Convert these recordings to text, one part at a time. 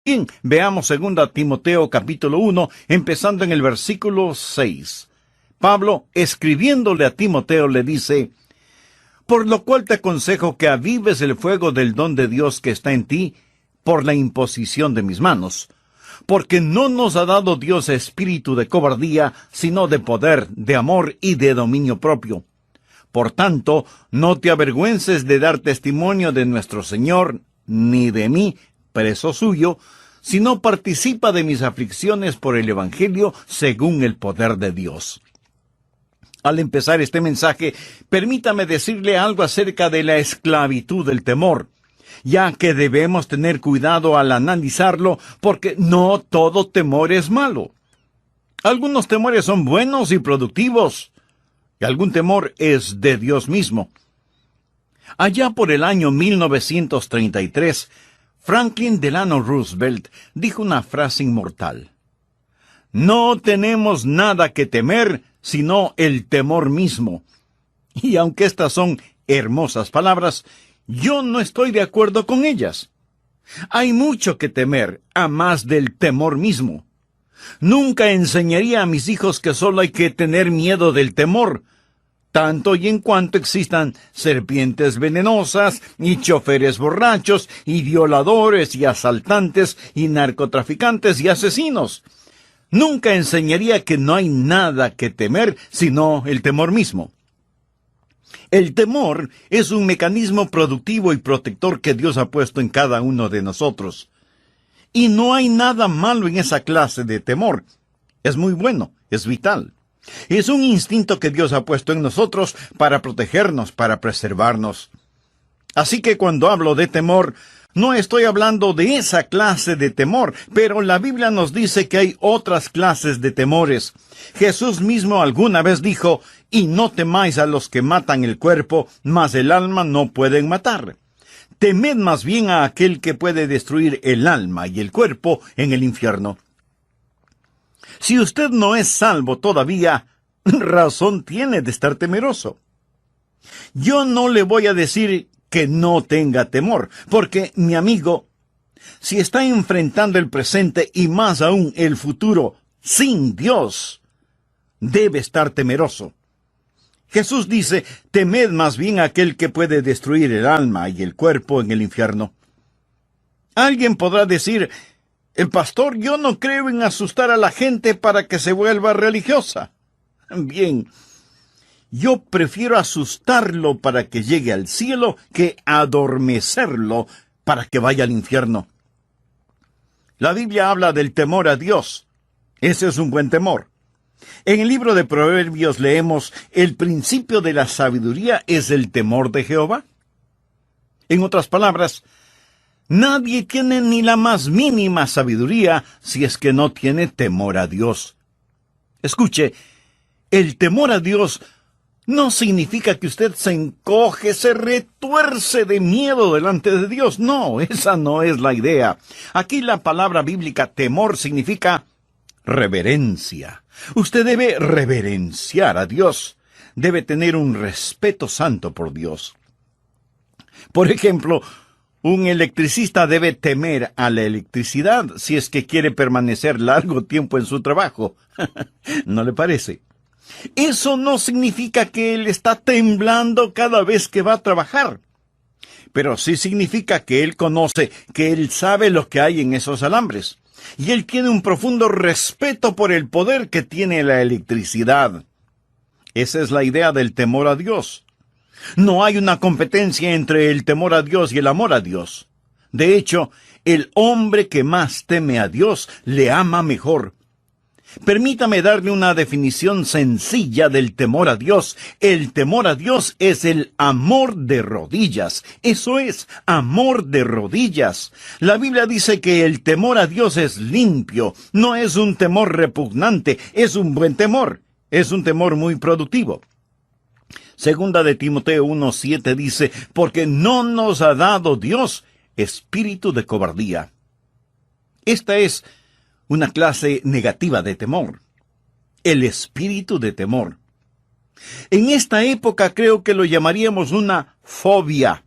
Bien, veamos 2 Timoteo capítulo 1, empezando en el versículo 6. Pablo, escribiéndole a Timoteo, le dice: por lo cual te aconsejo que avives el fuego del don de Dios que está en ti, por la imposición de mis manos. Porque no nos ha dado Dios espíritu de cobardía, sino de poder, de amor y de dominio propio. Por tanto, no te avergüences de dar testimonio de nuestro Señor, ni de mí, preso suyo, sino participa de mis aflicciones por el Evangelio según el poder de Dios. Al empezar este mensaje, permítame decirle algo acerca de la esclavitud del temor, ya que debemos tener cuidado al analizarlo, porque no todo temor es malo. Algunos temores son buenos y productivos, y algún temor es de Dios mismo. Allá por el año 1933, Franklin Delano Roosevelt dijo una frase inmortal: no tenemos nada que temer, sino el temor mismo. Y aunque estas son hermosas palabras, yo no estoy de acuerdo con ellas. Hay mucho que temer, a más del temor mismo. Nunca enseñaría a mis hijos que solo hay que tener miedo del temor, tanto y en cuanto existan serpientes venenosas, y choferes borrachos, y violadores, y asaltantes, y narcotraficantes, y asesinos. Nunca enseñaría que no hay nada que temer, sino el temor mismo. El temor es un mecanismo productivo y protector que Dios ha puesto en cada uno de nosotros. Y no hay nada malo en esa clase de temor. Es muy bueno, es vital. Es un instinto que Dios ha puesto en nosotros para protegernos, para preservarnos. Así que cuando hablo de temor, no estoy hablando de esa clase de temor, pero la Biblia nos dice que hay otras clases de temores. Jesús mismo alguna vez dijo: y no temáis a los que matan el cuerpo, mas el alma no pueden matar. Temed más bien a aquel que puede destruir el alma y el cuerpo en el infierno. Si usted no es salvo todavía, razón tiene de estar temeroso. Yo no le voy a decir que no tenga temor, porque, mi amigo, si está enfrentando el presente y más aún el futuro sin Dios, debe estar temeroso. Jesús dice: temed más bien a aquel que puede destruir el alma y el cuerpo en el infierno. Alguien podrá decir: el pastor, yo no creo en asustar a la gente para que se vuelva religiosa. Bien, yo prefiero asustarlo para que llegue al cielo que adormecerlo para que vaya al infierno. La Biblia habla del temor a Dios. Ese es un buen temor. En el libro de Proverbios leemos: el principio de la sabiduría es el temor de Jehová. En otras palabras, nadie tiene ni la más mínima sabiduría si es que no tiene temor a Dios. Escuche, el temor a Dios no significa que usted se encoge, se retuerce de miedo delante de Dios. No, esa no es la idea. Aquí la palabra bíblica temor significa reverencia. Usted debe reverenciar a Dios. Debe tener un respeto santo por Dios. Por ejemplo, un electricista debe temer a la electricidad si es que quiere permanecer largo tiempo en su trabajo. ¿No le parece? Eso no significa que él está temblando cada vez que va a trabajar. Pero sí significa que él conoce, que él sabe lo que hay en esos alambres. Y él tiene un profundo respeto por el poder que tiene la electricidad. Esa es la idea del temor a Dios. No hay una competencia entre el temor a Dios y el amor a Dios. De hecho, el hombre que más teme a Dios le ama mejor. Permítame darle una definición sencilla del temor a Dios. El temor a Dios es el amor de rodillas. Eso es, amor de rodillas. La Biblia dice que el temor a Dios es limpio. No es un temor repugnante, es un buen temor. Es un temor muy productivo. Segunda de Timoteo 1:7 dice: porque no nos ha dado Dios espíritu de cobardía. Esta es una clase negativa de temor. El espíritu de temor. En esta época creo que lo llamaríamos una fobia.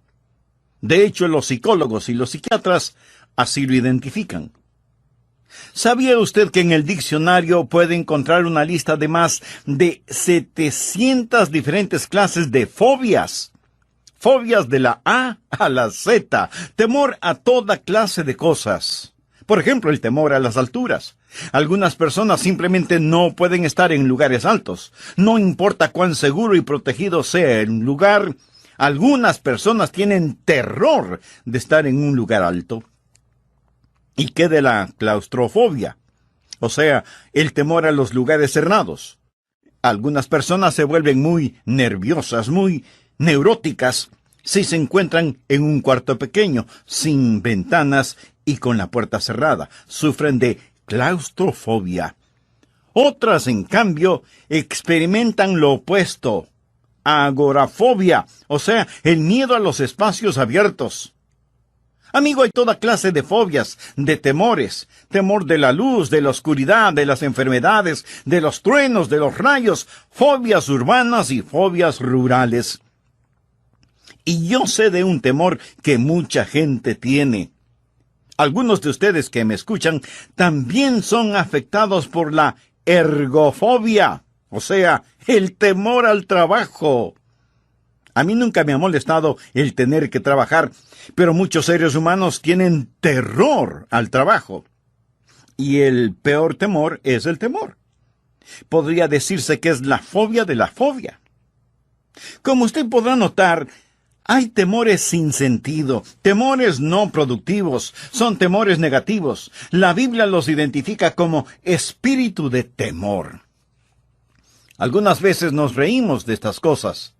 De hecho, los psicólogos y los psiquiatras así lo identifican. ¿Sabía usted que en el diccionario puede encontrar una lista de más de 700 diferentes clases de fobias? Fobias de la A a la Z, temor a toda clase de cosas. Por ejemplo, el temor a las alturas. Algunas personas simplemente no pueden estar en lugares altos. No importa cuán seguro y protegido sea el lugar, algunas personas tienen terror de estar en un lugar alto. ¿Y qué de la claustrofobia? O sea, el temor a los lugares cerrados. Algunas personas se vuelven muy nerviosas, muy neuróticas, si se encuentran en un cuarto pequeño, sin ventanas y con la puerta cerrada. Sufren de claustrofobia. Otras, en cambio, experimentan lo opuesto, agorafobia, o sea, el miedo a los espacios abiertos. Amigo, hay toda clase de fobias, de temores. Temor de la luz, de la oscuridad, de las enfermedades, de los truenos, de los rayos, fobias urbanas y fobias rurales. Y yo sé de un temor que mucha gente tiene. Algunos de ustedes que me escuchan también son afectados por la ergofobia, o sea, el temor al trabajo. A mí nunca me ha molestado el tener que trabajar, pero muchos seres humanos tienen terror al trabajo. Y el peor temor es el temor. Podría decirse que es la fobia de la fobia. Como usted podrá notar, hay temores sin sentido, temores no productivos, son temores negativos. La Biblia los identifica como espíritu de temor. Algunas veces nos reímos de estas cosas.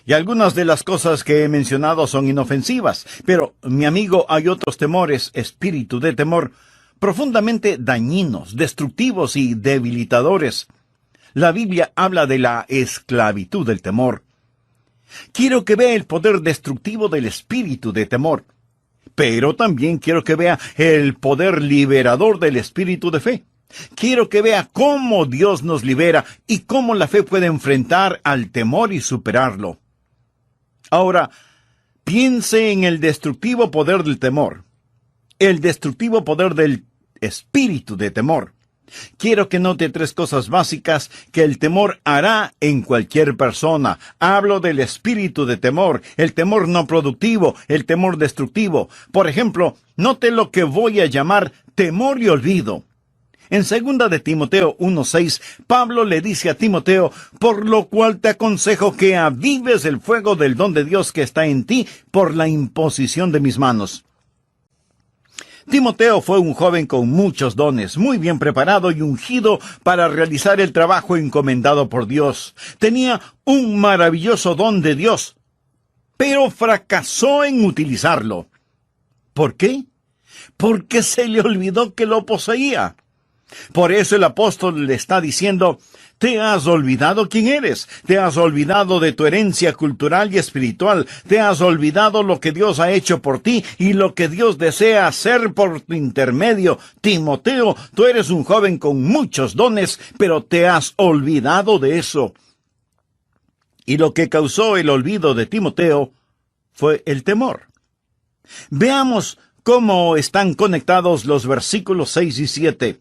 Y algunas de las cosas que he mencionado son inofensivas, pero, mi amigo, hay otros temores, espíritu de temor, profundamente dañinos, destructivos y debilitadores. La Biblia habla de la esclavitud del temor. Quiero que vea el poder destructivo del espíritu de temor, pero también quiero que vea el poder liberador del espíritu de fe. Quiero que vea cómo Dios nos libera y cómo la fe puede enfrentar al temor y superarlo. Ahora, piense en el destructivo poder del temor, el destructivo poder del espíritu de temor. Quiero que note 3 cosas básicas que el temor hará en cualquier persona. Hablo del espíritu de temor, el temor no productivo, el temor destructivo. Por ejemplo, note lo que voy a llamar temor y olvido. En 2 de Timoteo 1:6, Pablo le dice a Timoteo, por lo cual te aconsejo que avives el fuego del don de Dios que está en ti por la imposición de mis manos. Timoteo fue un joven con muchos dones, muy bien preparado y ungido para realizar el trabajo encomendado por Dios. Tenía un maravilloso don de Dios, pero fracasó en utilizarlo. ¿Por qué? Porque se le olvidó que lo poseía. Por eso el apóstol le está diciendo, te has olvidado quién eres, te has olvidado de tu herencia cultural y espiritual, te has olvidado lo que Dios ha hecho por ti y lo que Dios desea hacer por tu intermedio. Timoteo, tú eres un joven con muchos dones, pero te has olvidado de eso. Y lo que causó el olvido de Timoteo fue el temor. Veamos cómo están conectados los versículos 6 y 7.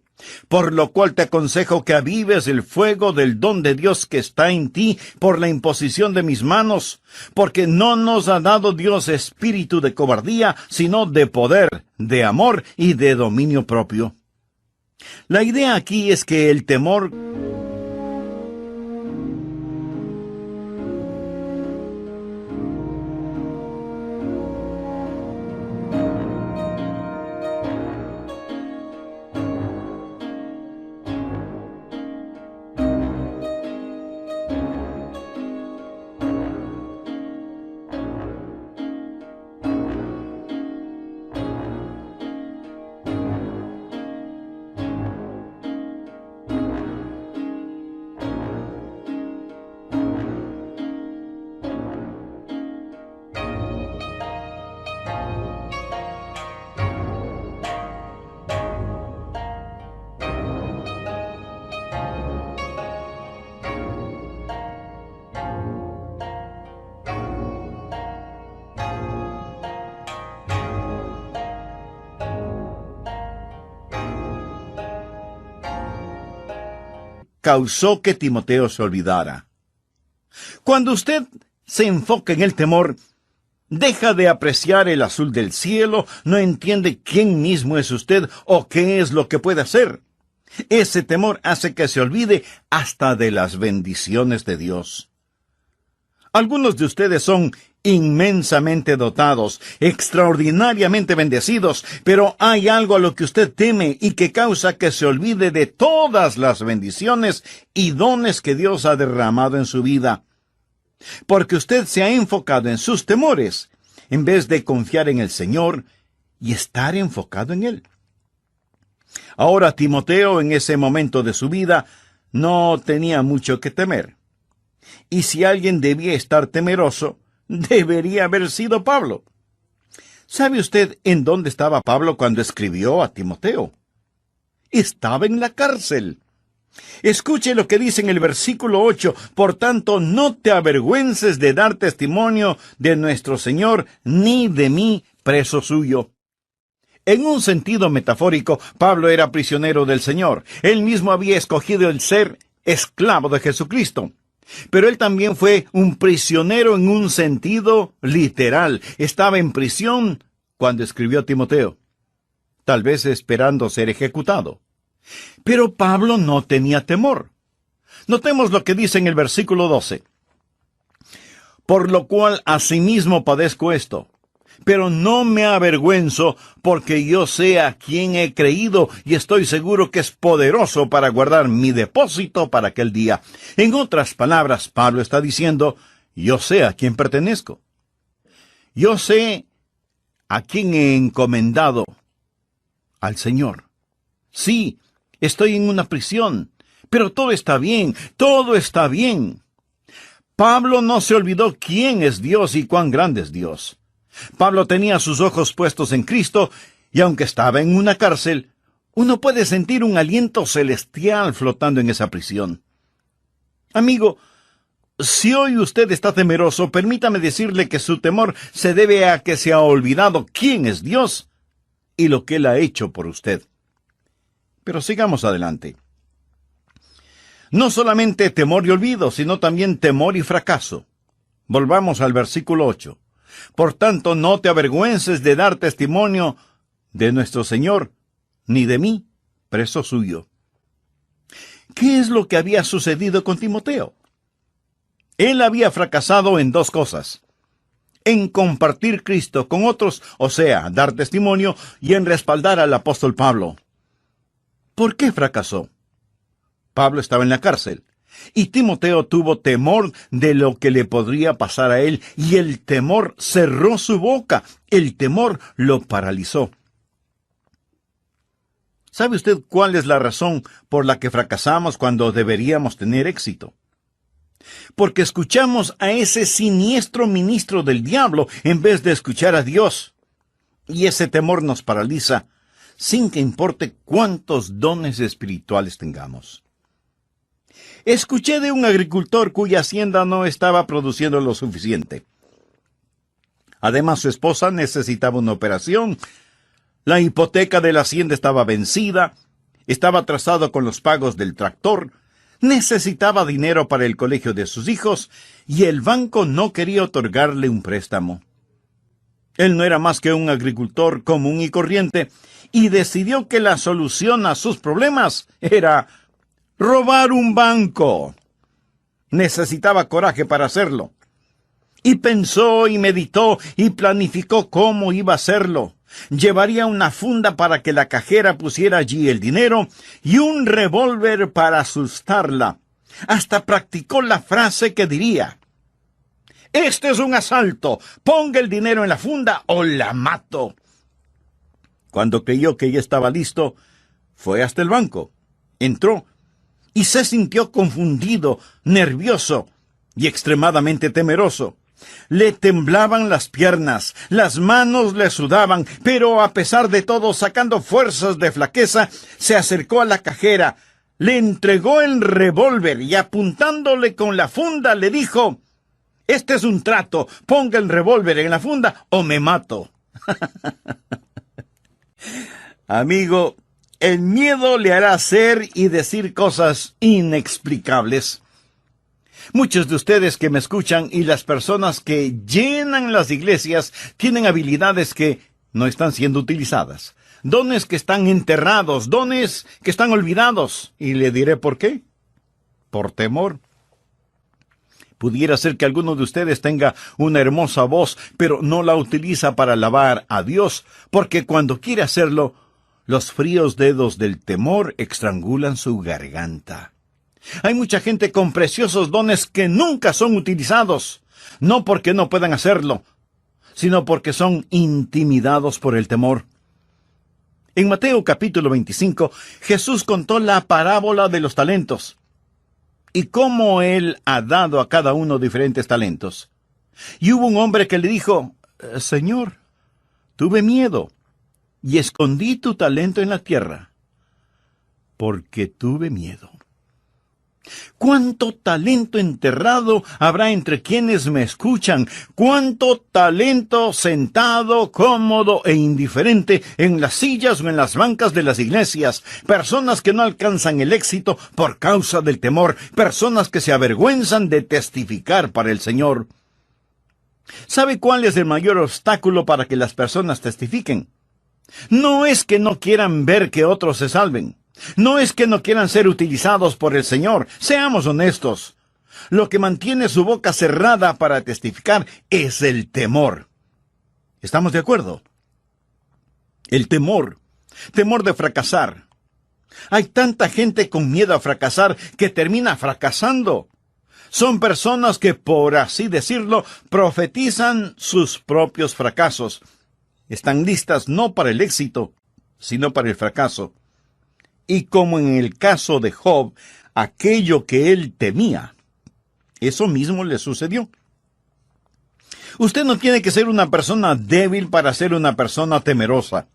Por lo cual te aconsejo que avives el fuego del don de Dios que está en ti por la imposición de mis manos, porque no nos ha dado Dios espíritu de cobardía, sino de poder, de amor y de dominio propio. La idea aquí es que el temor causó que Timoteo se olvidara. Cuando usted se enfoca en el temor, deja de apreciar el azul del cielo, no entiende quién mismo es usted o qué es lo que puede hacer. Ese temor hace que se olvide hasta de las bendiciones de Dios. Algunos de ustedes son inmensamente dotados, extraordinariamente bendecidos, pero hay algo a lo que usted teme y que causa que se olvide de todas las bendiciones y dones que Dios ha derramado en su vida. Porque usted se ha enfocado en sus temores, en vez de confiar en el Señor y estar enfocado en Él. Ahora Timoteo, en ese momento de su vida, no tenía mucho que temer. Y si alguien debía estar temeroso, debería haber sido Pablo. ¿Sabe usted en dónde estaba Pablo cuando escribió a Timoteo? Estaba en la cárcel. Escuche lo que dice en el versículo 8. Por tanto, no te avergüences de dar testimonio de nuestro Señor, ni de mí, preso suyo. En un sentido metafórico, Pablo era prisionero del Señor. Él mismo había escogido el ser esclavo de Jesucristo. Pero él también fue un prisionero en un sentido literal. Estaba en prisión cuando escribió a Timoteo, tal vez esperando ser ejecutado. Pero Pablo no tenía temor. Notemos lo que dice en el versículo 12. Por lo cual asimismo padezco esto, pero no me avergüenzo, porque yo sé a quién he creído y estoy seguro que es poderoso para guardar mi depósito para aquel día. En otras palabras, Pablo está diciendo, yo sé a quién pertenezco. Yo sé a quién he encomendado, al Señor. Sí, estoy en una prisión, pero todo está bien, todo está bien. Pablo no se olvidó quién es Dios y cuán grande es Dios. Pablo tenía sus ojos puestos en Cristo, y aunque estaba en una cárcel, uno puede sentir un aliento celestial flotando en esa prisión. Amigo, si hoy usted está temeroso, permítame decirle que su temor se debe a que se ha olvidado quién es Dios y lo que Él ha hecho por usted. Pero sigamos adelante. No solamente temor y olvido, sino también temor y fracaso. Volvamos al versículo 8. Por tanto, no te avergüences de dar testimonio de nuestro Señor, ni de mí, preso suyo. ¿Qué es lo que había sucedido con Timoteo? Él había fracasado en dos cosas: en compartir Cristo con otros, o sea, dar testimonio, y en respaldar al apóstol Pablo. ¿Por qué fracasó? Pablo estaba en la cárcel, y Timoteo tuvo temor de lo que le podría pasar a él, y el temor cerró su boca, el temor lo paralizó. ¿Sabe usted cuál es la razón por la que fracasamos cuando deberíamos tener éxito? Porque escuchamos a ese siniestro ministro del diablo en vez de escuchar a Dios. Y ese temor nos paraliza, sin que importe cuántos dones espirituales tengamos. Escuché de un agricultor cuya hacienda no estaba produciendo lo suficiente. Además, su esposa necesitaba una operación, la hipoteca de la hacienda estaba vencida, estaba atrasado con los pagos del tractor, necesitaba dinero para el colegio de sus hijos, y el banco no quería otorgarle un préstamo. Él no era más que un agricultor común y corriente, y decidió que la solución a sus problemas era robar un banco. Necesitaba coraje para hacerlo. Y pensó y meditó y planificó cómo iba a hacerlo. Llevaría una funda para que la cajera pusiera allí el dinero y un revólver para asustarla. Hasta practicó la frase que diría: «Este es un asalto. Ponga el dinero en la funda o la mato». Cuando creyó que ya estaba listo, fue hasta el banco. Entró y se sintió confundido, nervioso y extremadamente temeroso. Le temblaban las piernas, las manos le sudaban, pero a pesar de todo, sacando fuerzas de flaqueza, se acercó a la cajera, le entregó el revólver y apuntándole con la funda le dijo: «Este es un trato, ponga el revólver en la funda o me mato». Amigo, El miedo le hará hacer y decir cosas inexplicables. Muchos de ustedes que me escuchan y las personas que llenan las iglesias tienen habilidades que no están siendo utilizadas. Dones que están enterrados, dones que están olvidados. Y le diré por qué. Por temor. Pudiera ser que alguno de ustedes tenga una hermosa voz, pero no la utiliza para alabar a Dios, porque cuando quiere hacerlo, los fríos dedos del temor estrangulan su garganta. Hay mucha gente con preciosos dones que nunca son utilizados, no porque no puedan hacerlo, sino porque son intimidados por el temor. En Mateo capítulo 25, Jesús contó la parábola de los talentos y cómo Él ha dado a cada uno diferentes talentos. Y hubo un hombre que le dijo, Señor, tuve miedo y escondí tu talento en la tierra, porque tuve miedo. ¿Cuánto talento enterrado habrá entre quienes me escuchan? ¿Cuánto talento sentado, cómodo e indiferente en las sillas o en las bancas de las iglesias? Personas que no alcanzan el éxito por causa del temor. Personas que se avergüenzan de testificar para el Señor. ¿Sabe cuál es el mayor obstáculo para que las personas testifiquen? No es que no quieran ver que otros se salven. No es que no quieran ser utilizados por el Señor. Seamos honestos. Lo que mantiene su boca cerrada para testificar es el temor. ¿Estamos de acuerdo? El temor. Temor de fracasar. Hay tanta gente con miedo a fracasar que termina fracasando. Son personas que, por así decirlo, profetizan sus propios fracasos. Están listas no para el éxito, sino para el fracaso. Y como en el caso de Job, aquello que él temía, eso mismo le sucedió. Usted no tiene que ser una persona débil para ser una persona temerosa.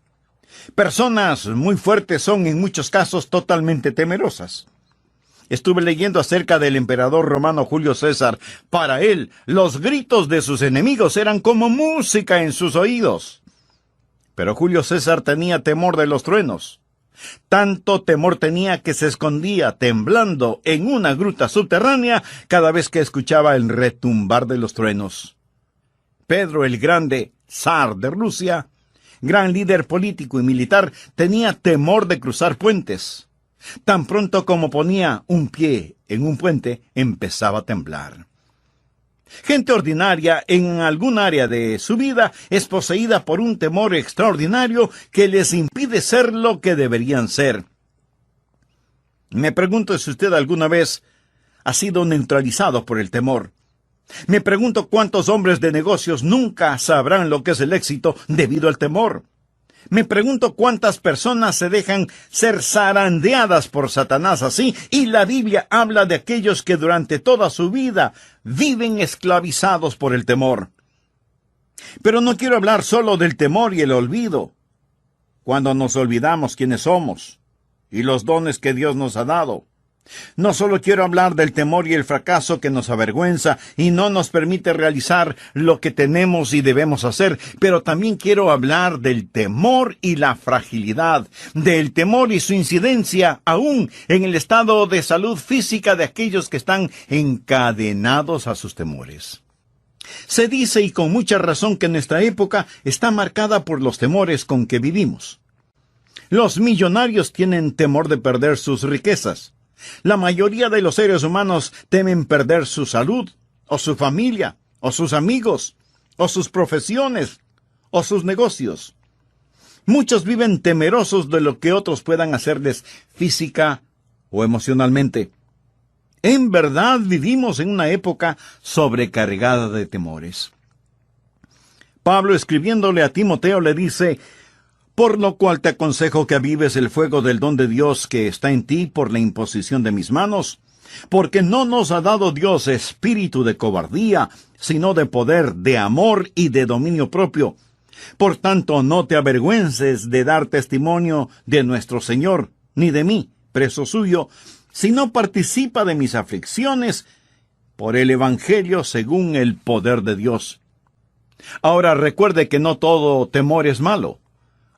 Personas muy fuertes son en muchos casos totalmente temerosas. Estuve leyendo acerca del emperador romano Julio César. Para él, los gritos de sus enemigos eran como música en sus oídos. Pero Julio César tenía temor de los truenos. Tanto temor tenía que se escondía temblando en una gruta subterránea cada vez que escuchaba el retumbar de los truenos. Pedro el Grande, zar de Rusia, gran líder político y militar, tenía temor de cruzar puentes. Tan pronto como ponía un pie en un puente, empezaba a temblar. Gente ordinaria en algún área de su vida es poseída por un temor extraordinario que les impide ser lo que deberían ser. Me pregunto si usted alguna vez ha sido neutralizado por el temor. Me pregunto cuántos hombres de negocios nunca sabrán lo que es el éxito debido al temor. Me pregunto cuántas personas se dejan ser zarandeadas por Satanás así, y la Biblia habla de aquellos que durante toda su vida viven esclavizados por el temor. Pero no quiero hablar solo del temor y el olvido. Cuando nos olvidamos quiénes somos y los dones que Dios nos ha dado. No solo quiero hablar del temor y el fracaso que nos avergüenza y no nos permite realizar lo que tenemos y debemos hacer, pero también quiero hablar del temor y la fragilidad, del temor y su incidencia aún en el estado de salud física de aquellos que están encadenados a sus temores. Se dice, y con mucha razón, que nuestra época está marcada por los temores con que vivimos. Los millonarios tienen temor de perder sus riquezas. La mayoría de los seres humanos temen perder su salud, o su familia, o sus amigos, o sus profesiones, o sus negocios. Muchos viven temerosos de lo que otros puedan hacerles física o emocionalmente. En verdad vivimos en una época sobrecargada de temores. Pablo, escribiéndole a Timoteo, le dice: por lo cual te aconsejo que avives el fuego del don de Dios que está en ti por la imposición de mis manos, porque no nos ha dado Dios espíritu de cobardía, sino de poder, de amor y de dominio propio. Por tanto, no te avergüences de dar testimonio de nuestro Señor, ni de mí, preso suyo, sino participa de mis aflicciones por el Evangelio según el poder de Dios. Ahora recuerde que no todo temor es malo.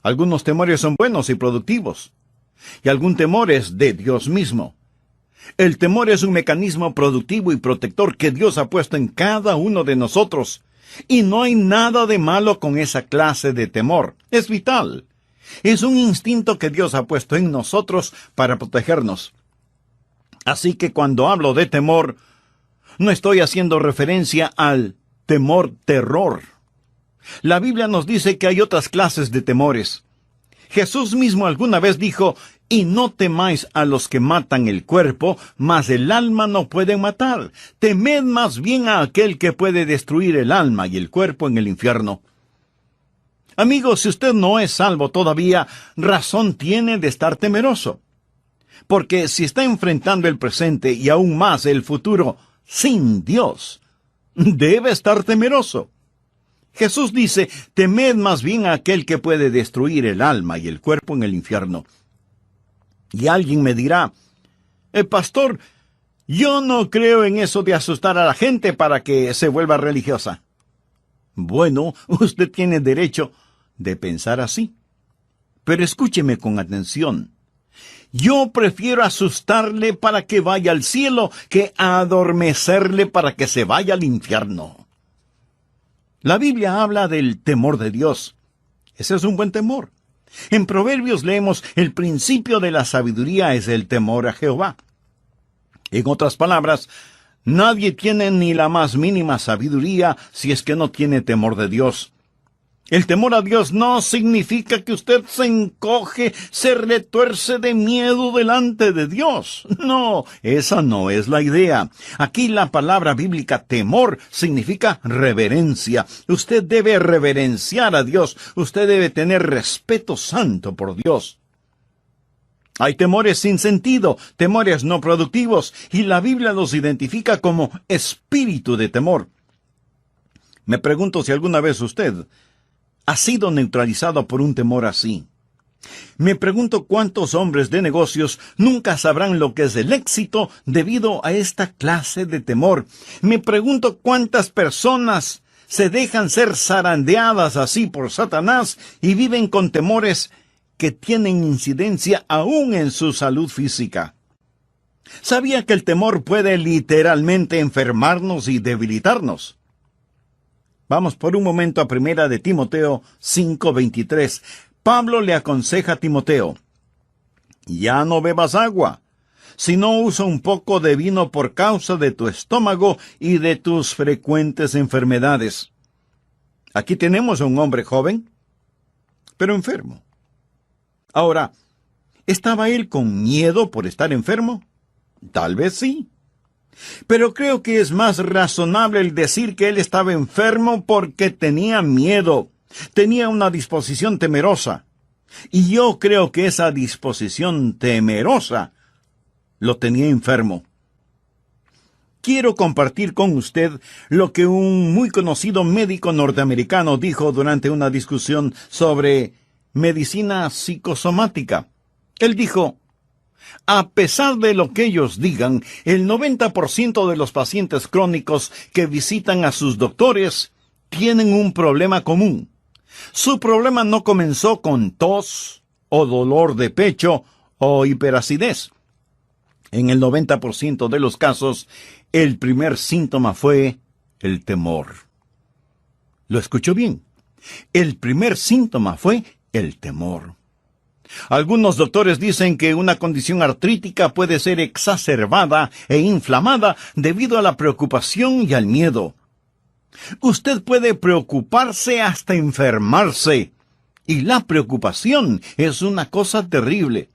Algunos temores son buenos y productivos. Y algún temor es de Dios mismo. El temor es un mecanismo productivo y protector que Dios ha puesto en cada uno de nosotros. Y no hay nada de malo con esa clase de temor. Es vital. Es un instinto que Dios ha puesto en nosotros para protegernos. Así que cuando hablo de temor, no estoy haciendo referencia al terror. La Biblia nos dice que hay otras clases de temores. Jesús mismo alguna vez dijo: «Y no temáis a los que matan el cuerpo, mas el alma no pueden matar. Temed más bien a aquel que puede destruir el alma y el cuerpo en el infierno». Amigos, si usted no es salvo todavía, razón tiene de estar temeroso. Porque si está enfrentando el presente y aún más el futuro sin Dios, debe estar temeroso. Jesús dice: «Temed más bien a aquel que puede destruir el alma y el cuerpo en el infierno». Y alguien me dirá: «Pastor, yo no creo en eso de asustar a la gente para que se vuelva religiosa». Bueno, usted tiene derecho de pensar así. Pero escúcheme con atención. Yo prefiero asustarle para que vaya al cielo que adormecerle para que se vaya al infierno. La Biblia habla del temor de Dios. Ese es un buen temor. En Proverbios leemos: «El principio de la sabiduría es el temor a Jehová». En otras palabras, nadie tiene ni la más mínima sabiduría si es que no tiene temor de Dios. El temor a Dios no significa que usted se encoge, se retuerce de miedo delante de Dios. No, esa no es la idea. Aquí la palabra bíblica temor significa reverencia. Usted debe reverenciar a Dios. Usted debe tener respeto santo por Dios. Hay temores sin sentido, temores no productivos, y la Biblia los identifica como espíritu de temor. Me pregunto si alguna vez usted ha sido neutralizado por un temor así. Me pregunto cuántos hombres de negocios nunca sabrán lo que es el éxito debido a esta clase de temor. Me pregunto cuántas personas se dejan ser zarandeadas así por Satanás y viven con temores que tienen incidencia aún en su salud física. ¿Sabía que el temor puede literalmente enfermarnos y debilitarnos? Vamos por un momento a 1 de Timoteo 5:23. Pablo le aconseja a Timoteo: «Ya no bebas agua, sino usa un poco de vino por causa de tu estómago y de tus frecuentes enfermedades». Aquí tenemos a un hombre joven, pero enfermo. Ahora, ¿estaba él con miedo por estar enfermo? Tal vez sí. Pero creo que es más razonable el decir que él estaba enfermo porque tenía miedo, tenía una disposición temerosa. Y yo creo que esa disposición temerosa lo tenía enfermo. Quiero compartir con usted lo que un muy conocido médico norteamericano dijo durante una discusión sobre medicina psicosomática. Él dijo: «A pesar de lo que ellos digan, el 90% de los pacientes crónicos que visitan a sus doctores tienen un problema común. Su problema no comenzó con tos, o dolor de pecho, o hiperacidez. En el 90% de los casos, el primer síntoma fue el temor». ¿Lo escuchó bien? El primer síntoma fue el temor. Algunos doctores dicen que una condición artrítica puede ser exacerbada e inflamada debido a la preocupación y al miedo. Usted puede preocuparse hasta enfermarse, y la preocupación es una cosa terrible.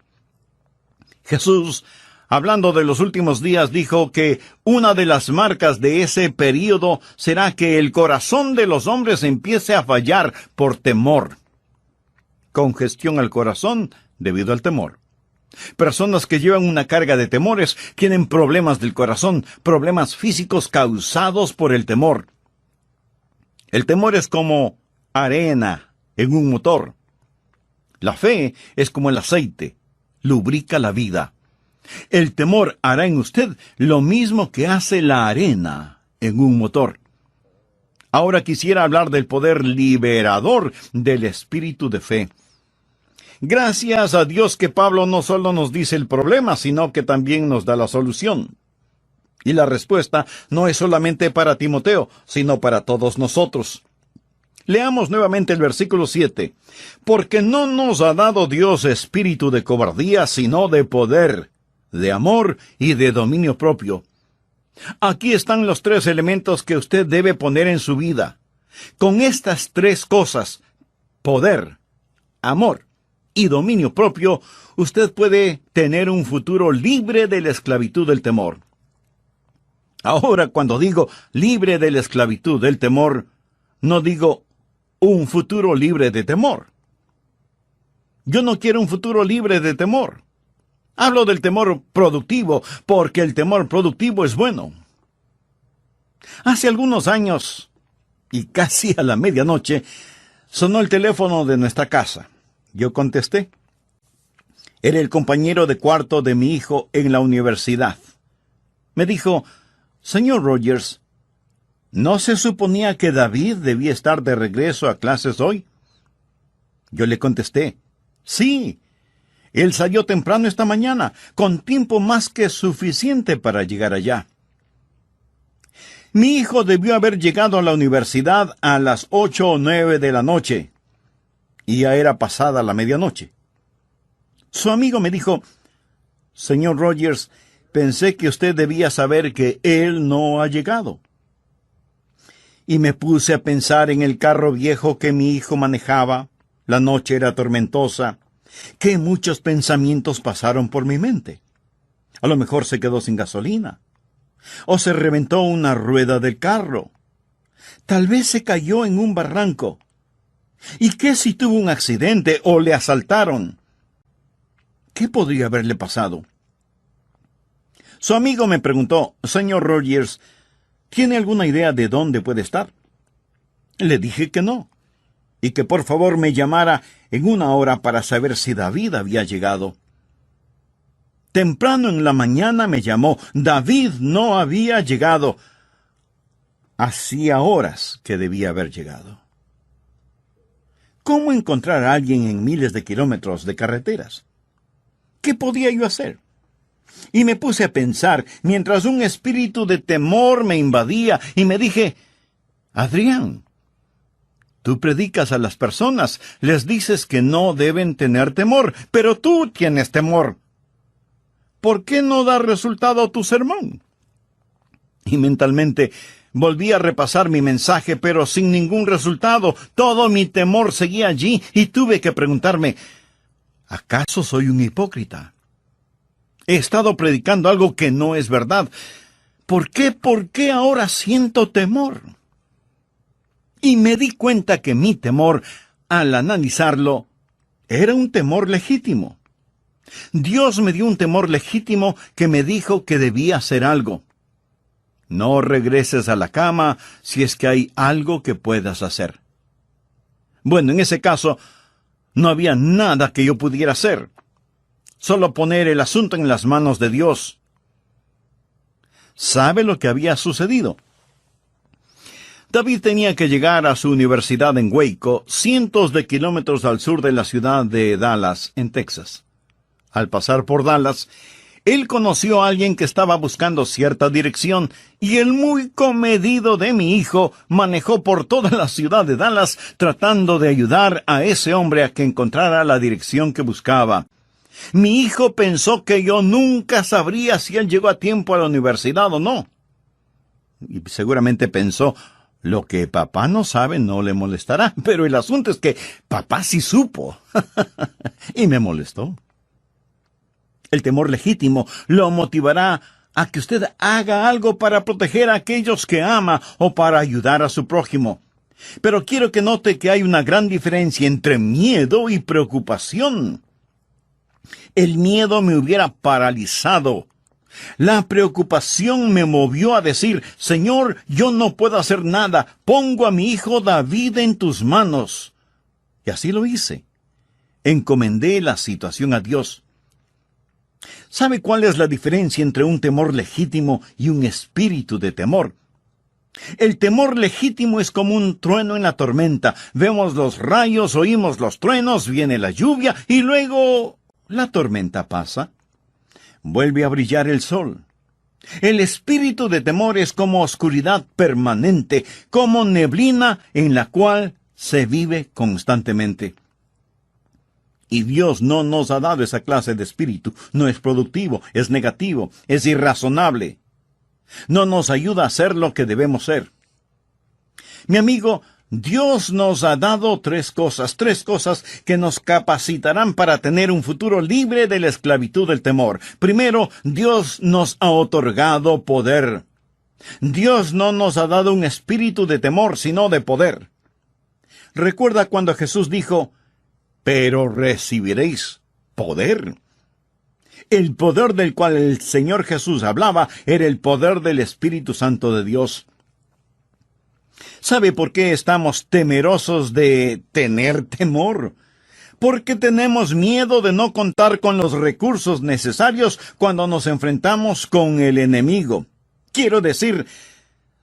Jesús, hablando de los últimos días, dijo que una de las marcas de ese período será que el corazón de los hombres empiece a fallar por temor. Congestión al corazón debido al temor. Personas que llevan una carga de temores tienen problemas del corazón, problemas físicos causados por el temor. El temor es como arena en un motor. La fe es como el aceite, lubrica la vida. El temor hará en usted lo mismo que hace la arena en un motor. Ahora quisiera hablar del poder liberador del espíritu de fe. Gracias a Dios que Pablo no solo nos dice el problema, sino que también nos da la solución. Y la respuesta no es solamente para Timoteo, sino para todos nosotros. Leamos nuevamente el versículo 7. Porque no nos ha dado Dios espíritu de cobardía, sino de poder, de amor y de dominio propio. Aquí están los tres elementos que usted debe poner en su vida. Con estas tres cosas, poder, amor y dominio propio, usted puede tener un futuro libre de la esclavitud del temor. Ahora, cuando digo libre de la esclavitud del temor, no digo un futuro libre de temor. Yo no quiero un futuro libre de temor. Hablo del temor productivo, porque el temor productivo es bueno. Hace algunos años, y casi a la medianoche, sonó el teléfono de nuestra casa. Yo contesté. Era el compañero de cuarto de mi hijo en la universidad. Me dijo: «Señor Rogers, ¿no se suponía que David debía estar de regreso a clases hoy?» Yo le contesté: «Sí, él salió temprano esta mañana, con tiempo más que suficiente para llegar allá». Mi hijo debió haber llegado a la universidad a las 8 o 9 de la noche, y ya era pasada la medianoche. Su amigo me dijo: «Señor Rogers, pensé que usted debía saber que él no ha llegado». Y me puse a pensar en el carro viejo que mi hijo manejaba. La noche era tormentosa. Que muchos pensamientos pasaron por mi mente. A lo mejor se quedó sin gasolina. O se reventó una rueda del carro. Tal vez se cayó en un barranco. ¿Y qué si tuvo un accidente o le asaltaron? ¿Qué podría haberle pasado? Su amigo me preguntó: «Señor Rogers, ¿tiene alguna idea de dónde puede estar?» Le dije que no, y que por favor me llamara en una hora para saber si David había llegado. Temprano en la mañana me llamó. David no había llegado. Hacía horas que debía haber llegado. ¿Cómo encontrar a alguien en miles de kilómetros de carreteras? ¿Qué podía yo hacer? Y me puse a pensar, mientras un espíritu de temor me invadía, y me dije: «Adrián, tú predicas a las personas, les dices que no deben tener temor, pero tú tienes temor. ¿Por qué no da resultado tu sermón?» Y mentalmente volví a repasar mi mensaje, pero sin ningún resultado. Todo mi temor seguía allí, y tuve que preguntarme: ¿acaso soy un hipócrita? He estado predicando algo que no es verdad. ¿Por qué ahora siento temor? Y me di cuenta que mi temor, al analizarlo, era un temor legítimo. Dios me dio un temor legítimo que me dijo que debía hacer algo. No regreses a la cama si es que hay algo que puedas hacer. Bueno, en ese caso, no había nada que yo pudiera hacer. Solo poner el asunto en las manos de Dios. ¿Sabe lo que había sucedido? David tenía que llegar a su universidad en Waco, cientos de kilómetros al sur de la ciudad de Dallas, en Texas. Al pasar por Dallas, él conoció a alguien que estaba buscando cierta dirección, y el muy comedido de mi hijo manejó por toda la ciudad de Dallas tratando de ayudar a ese hombre a que encontrara la dirección que buscaba. Mi hijo pensó que yo nunca sabría si él llegó a tiempo a la universidad o no. Y seguramente pensó: lo que papá no sabe no le molestará. Pero el asunto es que papá sí supo. Y me molestó. El temor legítimo lo motivará a que usted haga algo para proteger a aquellos que ama o para ayudar a su prójimo. Pero quiero que note que hay una gran diferencia entre miedo y preocupación. El miedo me hubiera paralizado. La preocupación me movió a decir: «Señor, yo no puedo hacer nada. Pongo a mi hijo David en tus manos». Y así lo hice. Encomendé la situación a Dios. ¿Sabe cuál es la diferencia entre un temor legítimo y un espíritu de temor? El temor legítimo es como un trueno en la tormenta. Vemos los rayos, oímos los truenos, viene la lluvia y luego la tormenta pasa. Vuelve a brillar el sol. El espíritu de temor es como oscuridad permanente, como neblina en la cual se vive constantemente. Y Dios no nos ha dado esa clase de espíritu. No es productivo, es negativo, es irrazonable. No nos ayuda a ser lo que debemos ser. Mi amigo, Dios nos ha dado tres cosas que nos capacitarán para tener un futuro libre de la esclavitud del temor. Primero, Dios nos ha otorgado poder. Dios no nos ha dado un espíritu de temor, sino de poder. Recuerda cuando Jesús dijo, pero recibiréis poder. El poder del cual el Señor Jesús hablaba era el poder del Espíritu Santo de Dios. ¿Sabe por qué estamos temerosos de tener temor? Porque tenemos miedo de no contar con los recursos necesarios cuando nos enfrentamos con el enemigo. Quiero decir,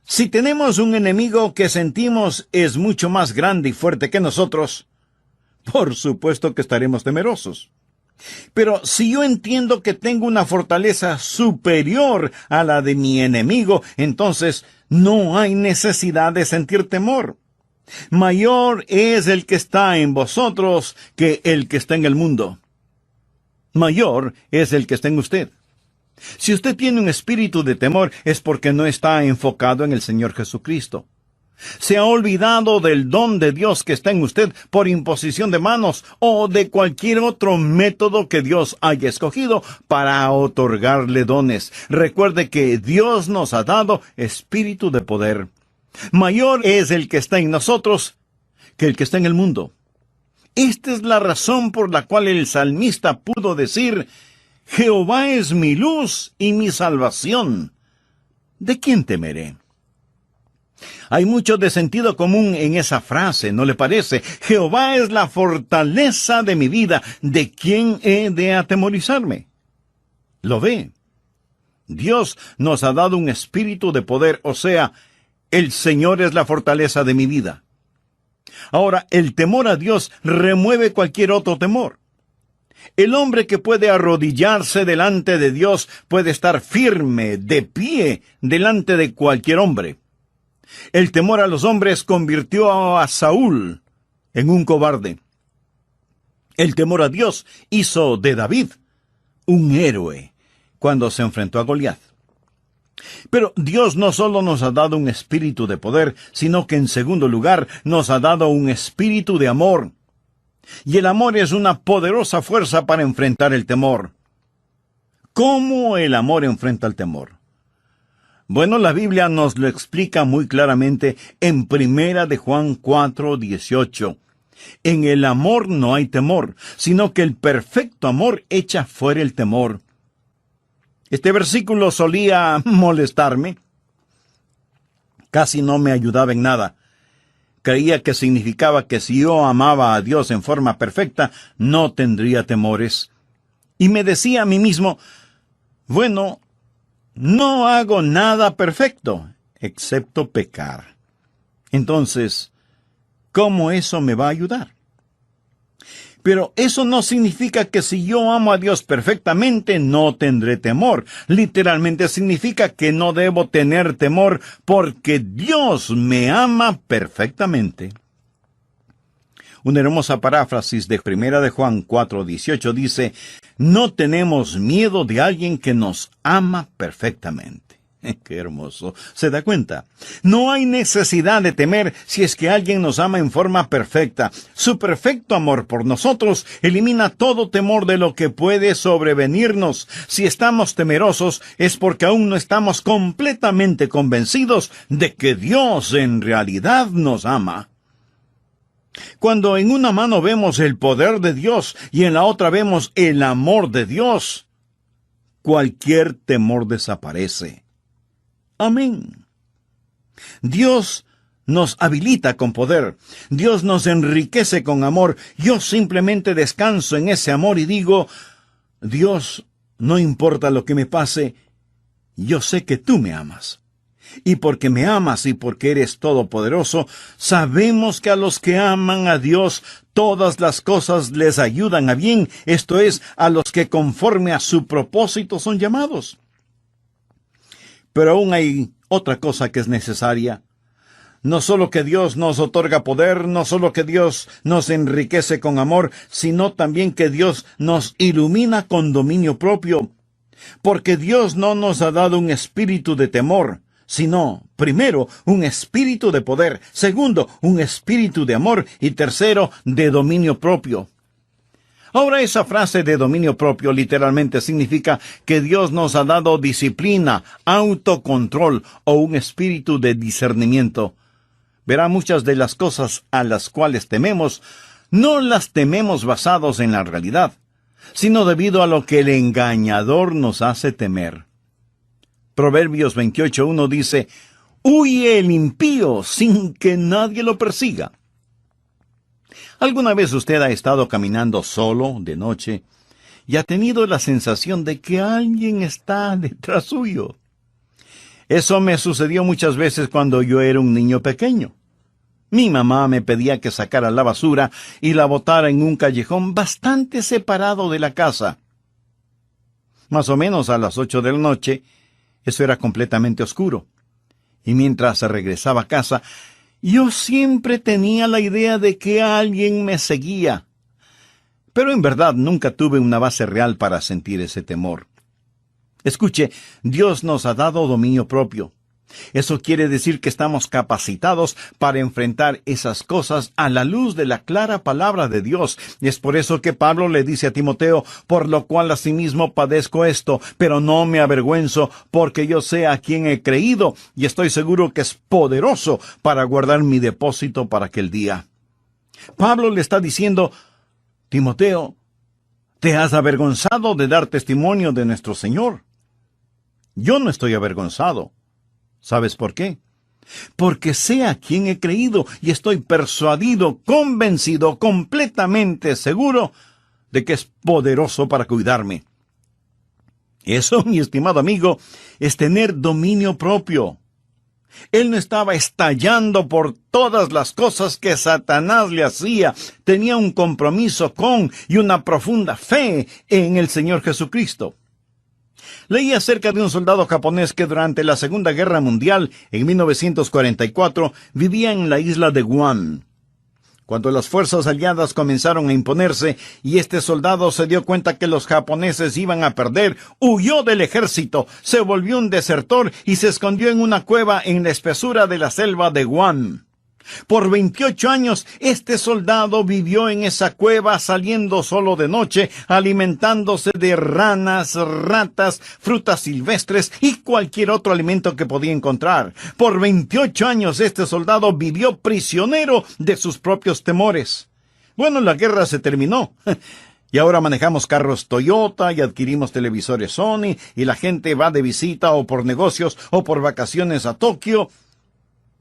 si tenemos un enemigo que sentimos es mucho más grande y fuerte que nosotros, por supuesto que estaremos temerosos. Pero si yo entiendo que tengo una fortaleza superior a la de mi enemigo, entonces no hay necesidad de sentir temor. Mayor es el que está en vosotros que el que está en el mundo. Mayor es el que está en usted. Si usted tiene un espíritu de temor, es porque no está enfocado en el Señor Jesucristo. Se ha olvidado del don de Dios que está en usted por imposición de manos o de cualquier otro método que Dios haya escogido para otorgarle dones. Recuerde que Dios nos ha dado espíritu de poder. Mayor es el que está en nosotros que el que está en el mundo. Esta es la razón por la cual el salmista pudo decir, Jehová es mi luz y mi salvación. ¿De quién temeré? Hay mucho de sentido común en esa frase, ¿no le parece? Jehová es la fortaleza de mi vida. ¿De quién he de atemorizarme? ¿Lo ve? Dios nos ha dado un espíritu de poder, o sea, el Señor es la fortaleza de mi vida. Ahora, el temor a Dios remueve cualquier otro temor. El hombre que puede arrodillarse delante de Dios puede estar firme, de pie, delante de cualquier hombre. El temor a los hombres convirtió a Saúl en un cobarde. El temor a Dios hizo de David un héroe cuando se enfrentó a Goliat. Pero Dios no solo nos ha dado un espíritu de poder, sino que en segundo lugar nos ha dado un espíritu de amor. Y el amor es una poderosa fuerza para enfrentar el temor. ¿Cómo el amor enfrenta el temor? Bueno, la Biblia nos lo explica muy claramente en 1 de Juan 4:18. En el amor no hay temor, sino que el perfecto amor echa fuera el temor. Este versículo solía molestarme. Casi no me ayudaba en nada. Creía que significaba que si yo amaba a Dios en forma perfecta, no tendría temores. Y me decía a mí mismo, bueno, no hago nada perfecto, excepto pecar. Entonces, ¿cómo eso me va a ayudar? Pero eso no significa que si yo amo a Dios perfectamente, no tendré temor. Literalmente significa que no debo tener temor porque Dios me ama perfectamente. Una hermosa paráfrasis de 1 de Juan 4:18 dice, no tenemos miedo de alguien que nos ama perfectamente. ¡Qué hermoso! ¿Se da cuenta? No hay necesidad de temer si es que alguien nos ama en forma perfecta. Su perfecto amor por nosotros elimina todo temor de lo que puede sobrevenirnos. Si estamos temerosos es porque aún no estamos completamente convencidos de que Dios en realidad nos ama. Cuando en una mano vemos el poder de Dios y en la otra vemos el amor de Dios, cualquier temor desaparece. Amén. Dios nos habilita con poder. Dios nos enriquece con amor. Yo simplemente descanso en ese amor y digo, Dios, no importa lo que me pase, yo sé que tú me amas. Y porque me amas y porque eres todopoderoso, sabemos que a los que aman a Dios, todas las cosas les ayudan a bien, esto es, a los que conforme a su propósito son llamados. Pero aún hay otra cosa que es necesaria. No solo que Dios nos otorga poder, no solo que Dios nos enriquece con amor, sino también que Dios nos ilumina con dominio propio. Porque Dios no nos ha dado un espíritu de temor, sino, primero, un espíritu de poder, segundo, un espíritu de amor y tercero, de dominio propio. Ahora, esa frase de dominio propio literalmente significa que Dios nos ha dado disciplina, autocontrol o un espíritu de discernimiento. Verá, muchas de las cosas a las cuales tememos, no las tememos basados en la realidad, sino debido a lo que el engañador nos hace temer. Proverbios 28:1 dice, «Huye el impío sin que nadie lo persiga». ¿Alguna vez usted ha estado caminando solo de noche y ha tenido la sensación de que alguien está detrás suyo? Eso me sucedió muchas veces cuando yo era un niño pequeño. Mi mamá me pedía que sacara la basura y la botara en un callejón bastante separado de la casa. Más o menos a las 8 de la noche, eso era completamente oscuro. Y mientras regresaba a casa, yo siempre tenía la idea de que alguien me seguía. Pero en verdad nunca tuve una base real para sentir ese temor. Escuche, Dios nos ha dado dominio propio. Eso quiere decir que estamos capacitados para enfrentar esas cosas a la luz de la clara palabra de Dios. Y es por eso que Pablo le dice a Timoteo, por lo cual asimismo padezco esto, pero no me avergüenzo, porque yo sé a quién he creído, y estoy seguro que es poderoso para guardar mi depósito para aquel día. Pablo le está diciendo, Timoteo, ¿te has avergonzado de dar testimonio de nuestro Señor? Yo no estoy avergonzado. ¿Sabes por qué? Porque sé a quién he creído y estoy persuadido, convencido, completamente seguro de que es poderoso para cuidarme. Eso, mi estimado amigo, es tener dominio propio. Él no estaba estallando por todas las cosas que Satanás le hacía. Tenía un compromiso con y una profunda fe en el Señor Jesucristo. Leí acerca de un soldado japonés que durante la Segunda Guerra Mundial, en 1944, vivía en la isla de Guam. Cuando las fuerzas aliadas comenzaron a imponerse y este soldado se dio cuenta que los japoneses iban a perder, huyó del ejército, se volvió un desertor y se escondió en una cueva en la espesura de la selva de Guam. Por 28 años, este soldado vivió en esa cueva saliendo solo de noche, alimentándose de ranas, ratas, frutas silvestres y cualquier otro alimento que podía encontrar. Por 28 años este soldado vivió prisionero de sus propios temores. Bueno, la guerra se terminó. Y ahora manejamos carros Toyota y adquirimos televisores Sony y la gente va de visita o por negocios o por vacaciones a Tokio.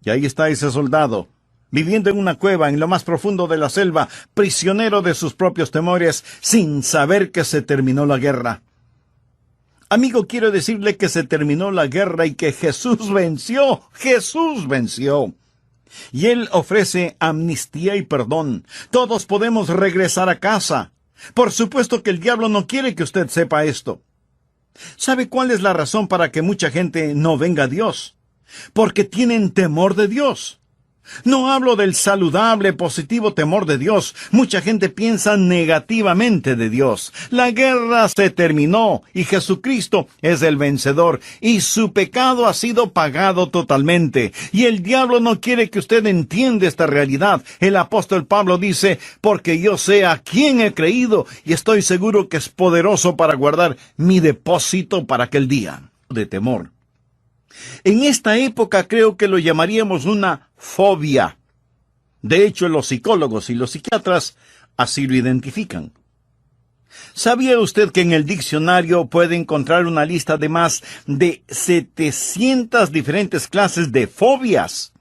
Y ahí está ese soldado, viviendo en una cueva en lo más profundo de la selva, prisionero de sus propios temores, sin saber que se terminó la guerra. Amigo, quiero decirle que se terminó la guerra y que Jesús venció. ¡Jesús venció! Y Él ofrece amnistía y perdón. Todos podemos regresar a casa. Por supuesto que el diablo no quiere que usted sepa esto. ¿Sabe cuál es la razón para que mucha gente no venga a Dios? Porque tienen temor de Dios. No hablo del saludable, positivo temor de Dios. Mucha gente piensa negativamente de Dios. La guerra se terminó y Jesucristo es el vencedor y su pecado ha sido pagado totalmente. Y el diablo no quiere que usted entienda esta realidad. El apóstol Pablo dice, porque yo sé a quién he creído y estoy seguro que es poderoso para guardar mi depósito para aquel día de temor. En esta época creo que lo llamaríamos una fobia. De hecho, los psicólogos y los psiquiatras así lo identifican. ¿Sabía usted que en el diccionario puede encontrar una lista de más de 700 diferentes clases de fobias?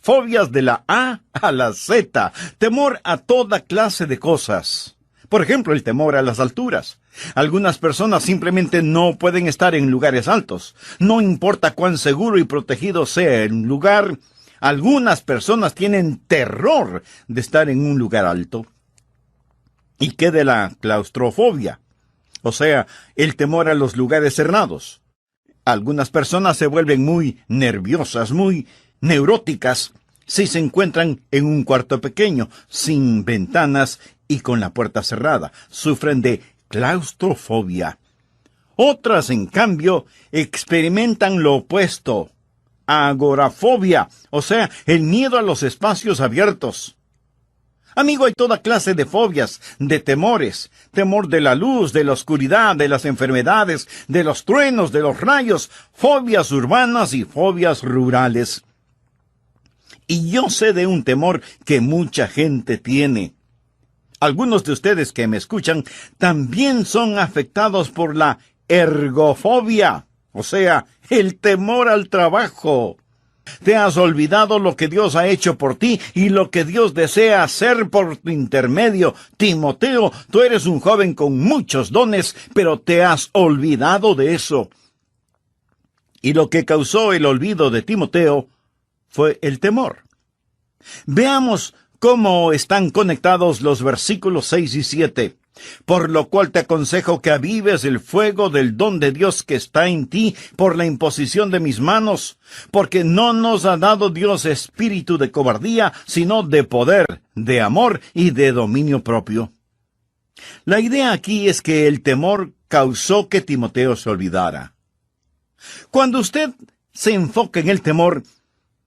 Fobias de la A a la Z, temor a toda clase de cosas. Por ejemplo, el temor a las alturas, Algunas personas simplemente no pueden estar en lugares altos. No importa cuán seguro y protegido sea el lugar, algunas personas tienen terror de estar en un lugar alto. ¿Y qué de la claustrofobia? O sea, el temor a los lugares cerrados. Algunas personas se vuelven muy nerviosas, muy neuróticas, si se encuentran en un cuarto pequeño, sin ventanas y con la puerta cerrada. Sufren de claustrofobia. Otras, en cambio, experimentan lo opuesto, agorafobia, o sea, el miedo a los espacios abiertos. Amigo, hay toda clase de fobias, de temores. Temor de la luz, de la oscuridad, de las enfermedades, de los truenos, de los rayos, fobias urbanas y fobias rurales. Y yo sé de un temor que mucha gente tiene. Algunos de ustedes que me escuchan también son afectados por la ergofobia, o sea, el temor al trabajo. Te has olvidado lo que Dios ha hecho por ti y lo que Dios desea hacer por tu intermedio. Timoteo, tú eres un joven con muchos dones, pero te has olvidado de eso. Y lo que causó el olvido de Timoteo fue el temor. Veamos cómo están conectados los versículos 6 y 7. Por lo cual te aconsejo que avives el fuego del don de Dios que está en ti por la imposición de mis manos, porque no nos ha dado Dios espíritu de cobardía, sino de poder, de amor y de dominio propio. La idea aquí es que el temor causó que Timoteo se olvidara. Cuando usted se enfoca en el temor,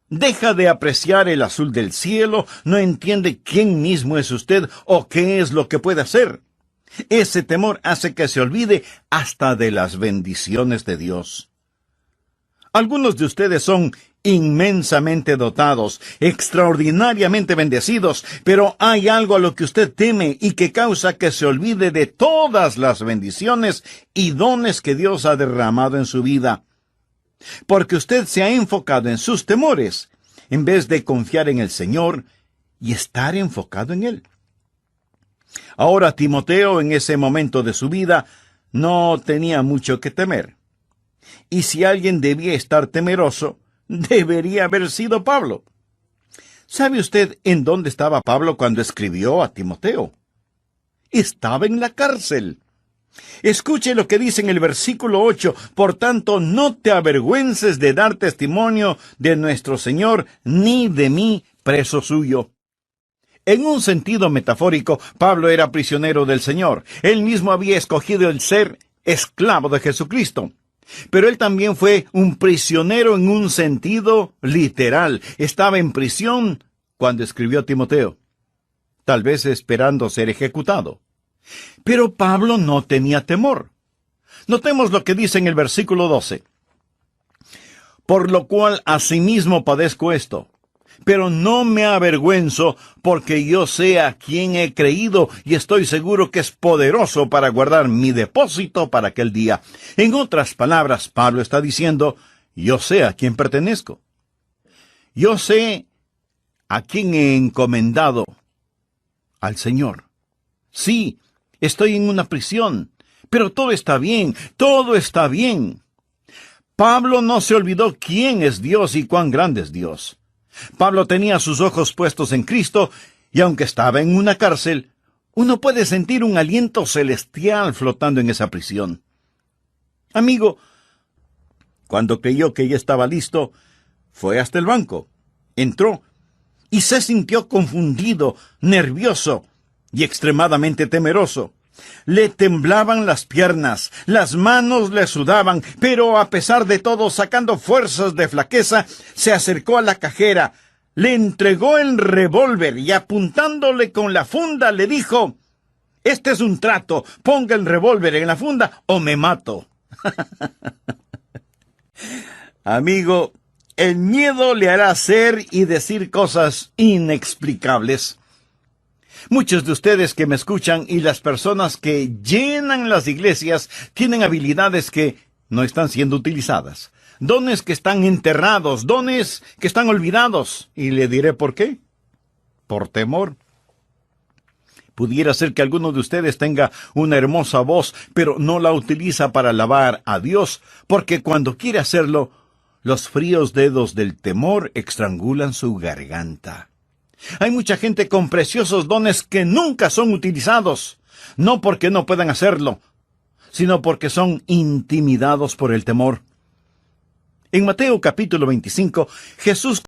deja de apreciar el azul del cielo, no entiende quién mismo es usted o qué es lo que puede hacer. Ese temor hace que se olvide hasta de las bendiciones de Dios. Algunos de ustedes son inmensamente dotados, extraordinariamente bendecidos, pero hay algo a lo que usted teme y que causa que se olvide de todas las bendiciones y dones que Dios ha derramado en su vida. Porque usted se ha enfocado en sus temores, en vez de confiar en el Señor y estar enfocado en Él. Ahora Timoteo, en ese momento de su vida, no tenía mucho que temer. Y si alguien debía estar temeroso, debería haber sido Pablo. ¿Sabe usted en dónde estaba Pablo cuando escribió a Timoteo? Estaba en la cárcel. Escuche lo que dice en el versículo 8. Por tanto, no te avergüences de dar testimonio de nuestro Señor, ni de mí, preso suyo. En un sentido metafórico, Pablo era prisionero del Señor. Él mismo había escogido el ser esclavo de Jesucristo. Pero él también fue un prisionero en un sentido literal. Estaba en prisión cuando escribió a Timoteo, tal vez esperando ser ejecutado. Pero Pablo no tenía temor. Notemos lo que dice en el versículo 12. Por lo cual asimismo padezco esto, pero no me avergüenzo, porque yo sé a quién he creído y estoy seguro que es poderoso para guardar mi depósito para aquel día. En otras palabras, Pablo está diciendo, yo sé a quién pertenezco. Yo sé a quién he encomendado, al Señor. Sí, estoy en una prisión, pero todo está bien, todo está bien. Pablo no se olvidó quién es Dios y cuán grande es Dios. Pablo tenía sus ojos puestos en Cristo, y aunque estaba en una cárcel, uno puede sentir un aliento celestial flotando en esa prisión. Amigo, cuando creyó que ya estaba listo, fue hasta el banco, entró, y se sintió confundido, nervioso y extremadamente temeroso. Le temblaban las piernas, las manos le sudaban, pero a pesar de todo, sacando fuerzas de flaqueza, se acercó a la cajera, le entregó el revólver y apuntándole con la funda le dijo, «Este es un trato, ponga el revólver en la funda o me mato». Amigo, el miedo le hará hacer y decir cosas inexplicables. Muchos de ustedes que me escuchan y las personas que llenan las iglesias tienen habilidades que no están siendo utilizadas. Dones que están enterrados, dones que están olvidados. Y le diré por qué. Por temor. Pudiera ser que alguno de ustedes tenga una hermosa voz, pero no la utiliza para alabar a Dios, porque cuando quiere hacerlo, los fríos dedos del temor estrangulan su garganta. Hay mucha gente con preciosos dones que nunca son utilizados, no porque no puedan hacerlo, sino porque son intimidados por el temor. En Mateo capítulo 25, Jesús